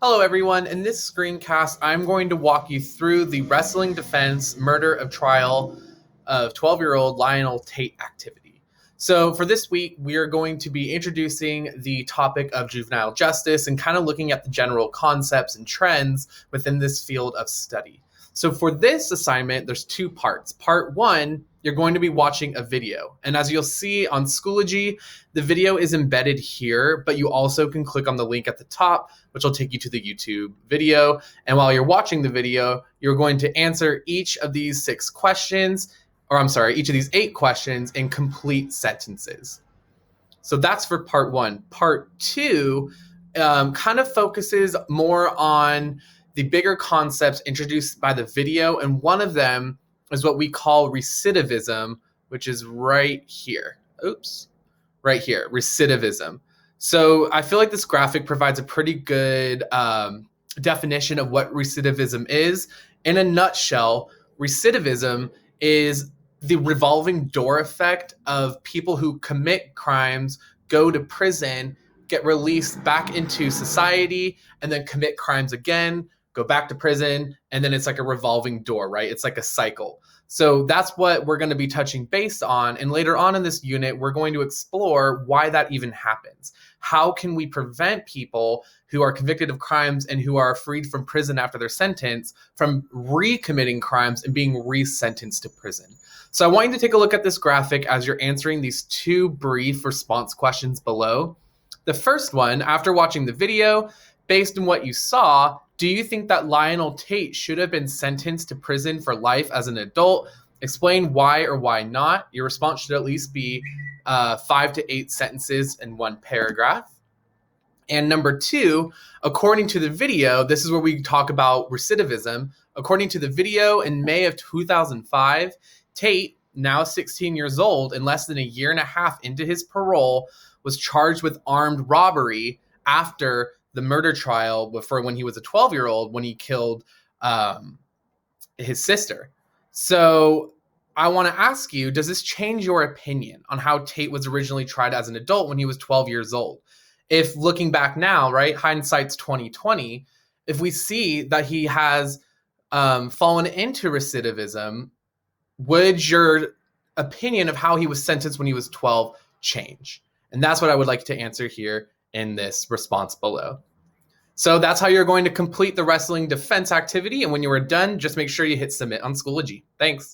Hello everyone, in this screencast I'm going to walk you through the wrestling defense murder of trial of 12-year-old Lionel Tate activity. So for this week we are going to be introducing the topic of juvenile justice and kind of looking at the general concepts and trends within this field of study. So for this assignment, there's two parts. Part one, you're going to be watching a video. And as you'll see on Schoology, the video is embedded here, but you also can click on the link at the top, which will take you to the YouTube video. And while you're watching the video, you're going to answer each of these each of these 8 questions in complete sentences. So that's for part one. Part two kind of focuses more on the bigger concepts introduced by the video, and one of them is what we call recidivism, which is right here. Right here, recidivism. So I feel like this graphic provides a pretty good definition of what recidivism is. In a nutshell, recidivism is the revolving door effect of people who commit crimes, go to prison, get released back into society, and then commit crimes again, go back to prison, and then it's like a revolving door, right? It's like a cycle. So that's what we're going to be touching base on. And later on in this unit, we're going to explore why that even happens. How can we prevent people who are convicted of crimes and who are freed from prison after their sentence from recommitting crimes and being resentenced to prison? So I want you to take a look at this graphic as you're answering these 2 brief response questions below. The first one, after watching the video, based on what you saw, do you think that Lionel Tate should have been sentenced to prison for life as an adult? Explain why or why not. Your response should at least be 5 to 8 sentences in 1 paragraph. And number 2, according to the video, this is where we talk about recidivism. According to the video, in May of 2005, Tate, now 16 years old and less than a year and a half into his parole, was charged with armed robbery after the murder trial for when he was a 12-year-old when he killed his sister. So I want to ask you, does this change your opinion on how Tate was originally tried as an adult when he was 12 years old? If looking back now, right, hindsight's 2020, if we see that he has fallen into recidivism, would your opinion of how he was sentenced when he was 12 change? And that's what I would like to answer here in this response below. So that's how you're going to complete the wrestling defense activity. And when you are done, just make sure you hit submit on Schoology. Thanks.